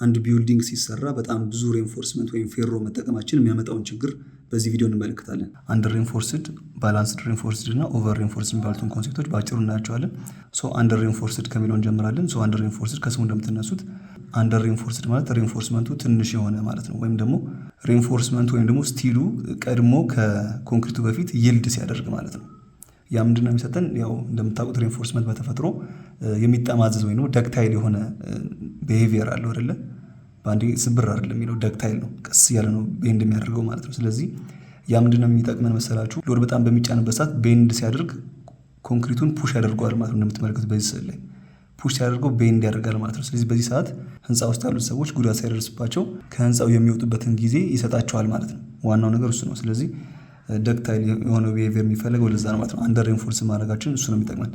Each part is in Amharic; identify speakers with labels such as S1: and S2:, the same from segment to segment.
S1: አንድ ቢልዲንግ ሲሰራ በጣም ብዙ ሬንፎርስመንት ወይም ፌሮ መጠቀማችን የሚያመጣውን ችግር በዚህ ቪዲዮ እንመለከታለን። አንደር ሬንፎርስድ፣ ባላንስድ ሬንፎርስድ እና ኦቨር ሬንፎርስድ የሚባሉትን ኮንሴፕቶች በአጭሩ እናያቸዋለን። አንደር ሬንፎርስድ ከሚለው እንጀምራለን። አንደር ሬንፎርስድ ከስሙ እንደምትነሱት አንደር ሬንፎርስድ ማለት ሬንፎርስመንቱ ትንሽ የሆነ ማለት ነው። ወይም ደግሞ ሬንፎርስመንቱ ወይም ደግሞ ስቲሉ ቀድሞ ከኮንክሪቱ በፊት ይልድ ሲያደርግ ማለት ነው። ያ ምንድነው የሚሰጠን? ያው እንደምታውቁት ሬንፎርስመንት በተፈጥሮ የሚጠማዘዝ ወይም ደግሞ ደክታይል የሆነ ቢሄቪየር አለው አይደለ? በአንዴ ስብር አይደለም የሚለው ደክታይል ነው። ቀስ እያለ ነው ቤንድ የሚያደርገው ማለት ነው። ስለዚህ ያ ምንድነው የሚጠቅመን መሰላችሁ? ሎድ በጣም በሚጫንበት ሰዓት ቤንድ ሲያደርግ ኮንክሪቱን ፑሽ ያደርገዋል ማለት ነው። እንደምትመለከቱት በዚህ ስዕል ላይ ፑሽ ሲያደርገው ቤንድ ያደርጋል ማለት ነው። ስለዚህ በዚህ ሰዓት ህንፃ ውስጥ ያሉት ሰዎች ጉዳት ሳይደርስባቸው ከህንፃው የሚወጡበትን ጊዜ ይሰጣቸዋል ማለት ነው። ዋናው ነገር እሱ ነው። ስለዚህ ደክታይል የሆነው ቢሄቪየር የሚፈለገው ለዛ ነው ማለት ነው። አንደር ሬንፎርስ ማድረጋችን እሱ ነው የሚጠቅመን።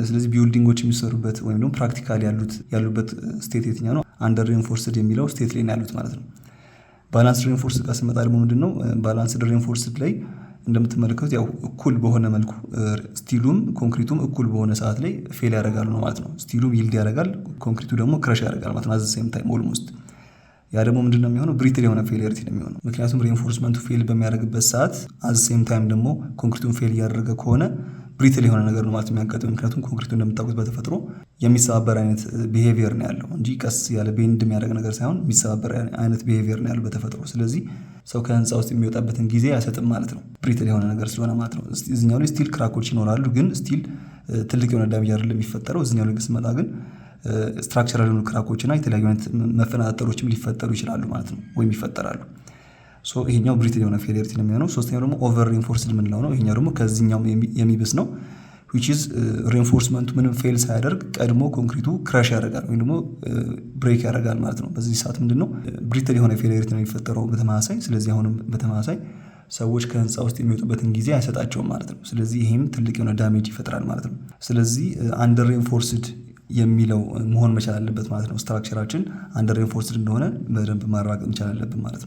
S1: ስለዚህ ቢልዲንጎች የሚሰሩበት ወይም ደግሞ ፕራክቲካሊ ያሉበት ስቴት የትኛው ነው? አንደር ሬንፎርስድ የሚለው ስቴት ላይ ያሉት ማለት ነው። ባላንስድ ሬንፎርስድ ጋር ስንመጣ ደግሞ ምንድነው? ባላንስድ ሬንፎርስድ ላይ እንደምትመለከቱት ያው እኩል በሆነ መልኩ ስቲሉም ኮንክሪቱም እኩል በሆነ ሰዓት ላይ ፌል ያደርጋሉ ነው ማለት ነው። ስቲሉም ይልድ ያደርጋል፣ ኮንክሪቱ ደግሞ ክረሽ ያደርጋል ማለት ነው። አዘ ሴም ታይም ኦልሞስት ያ ደግሞ ምንድነው የሚሆነው? ብሪትል የሆነ ፌሊየሪቲ ነው የሚሆነው። ምክንያቱም ሬንፎርስመንቱ ፌል በሚያደርግበት ሰዓት አዝ ሴም ታይም ደግሞ ኮንክሪቱን ፌል እያደረገ ከሆነ ብሪትል የሆነ ነገር ነው ማለት የሚያጋጥመው። ምክንያቱም ኮንክሪቱ እንደምታውቁት በተፈጥሮ የሚሰባበር አይነት ቢሄቪየር ነው ያለው እንጂ ቀስ ያለ ቤንድ የሚያደርግ ነገር ሳይሆን የሚሰባበር አይነት ቢሄቪየር ነው ያለው በተፈጥሮ። ስለዚህ ሰው ከህንፃ ውስጥ የሚወጣበትን ጊዜ አይሰጥም ማለት ነው፣ ብሪትል የሆነ ነገር ስለሆነ ማለት ነው። እዚህኛው ላይ ስቲል ክራኮች ይኖራሉ፣ ግን ስቲል ትልቅ የሆነ ዳሜጅ አይደለም የሚፈጠረው። እዚህኛው ላይ ስመጣ ግን ስትራክቸራል የሆኑ ክራኮች እና የተለያዩ አይነት መፈናጠሮችም ሊፈጠሩ ይችላሉ ማለት ነው፣ ወይም ይፈጠራሉ። ይሄኛው ብሪትል የሆነ ፌሊየሪቲ ነው የሚሆነው። ሶስተኛው ደግሞ ኦቨር ሬንፎርስድ የምንለው ነው። ይሄኛው ደግሞ ከዚህኛው የሚብስ ነው። which is ሬንፎርስመንቱ ምንም ፌል ሳያደርግ ቀድሞ ኮንክሪቱ ክራሽ ያደርጋል ወይም ደግሞ ብሬክ ያደርጋል ማለት ነው። በዚህ ሰዓት ምንድነው ብሪትል የሆነ ፌሊየሪቲ ነው የሚፈጠረው በተመሳሳይ። ስለዚህ አሁንም በተመሳሳይ ሰዎች ከህንፃ ውስጥ የሚወጡበትን ጊዜ አይሰጣቸውም ማለት ነው። ስለዚህ ይሄም ትልቅ የሆነ ዳሜጅ ይፈጥራል ማለት ነው። ስለዚህ አንደር ሬንፎርስድ የሚለው መሆን መቻል አለበት ማለት ነው። ስትራክቸራችን አንደር ሬንፎርስድ እንደሆነ በደንብ ማረጋገጥ መቻል አለብን ማለት ነው።